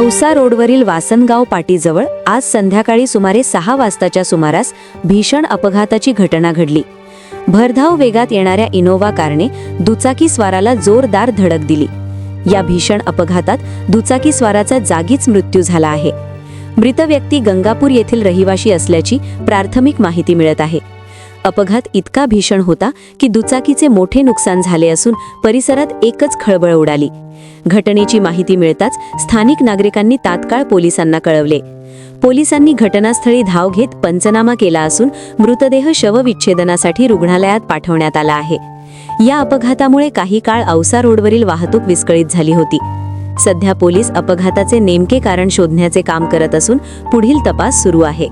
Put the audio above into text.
औसा रोडवरील वासनगाव पाटीजवळ आज संध्याकाळी सुमारे 6 वाजताच्या सुमारास भीषण अपघाताची घटना घडली। भरधाव वेगात येणाऱ्या इनोव्हा कारने दुचाकी स्वाराला जोरदार धडक दिली। या भीषण अपघातात दुचाकी स्वाराचा जागीच मृत्यू झाला आहे। मृत व्यक्ती गंगापूर येथील रहिवासी असल्याची प्राथमिक माहिती मिळत आहे। अपघात इतका भीषण होता की दुचाकीचे मोठे नुकसान झाले असून परिसरात एकच खळबळ उडाली। घटनेची माहिती मिळताच स्थानिक नागरिकांनी तात्काळ पोलिसांना कळवले। पोलिसांनी घटनास्थळी धाव घेत पंचनामा केला असून मृतदेह शवविच्छेदनासाठी रुग्णालयात पाठवण्यात आला आहे। या अपघातामुळे काही काळ औसा रोडवरील वाहतूक विस्कळीत झाली होती। सध्या पोलीस अपघाताचे नेमके कारण शोधण्याचे काम करत असून पुढील तपास सुरू आहे।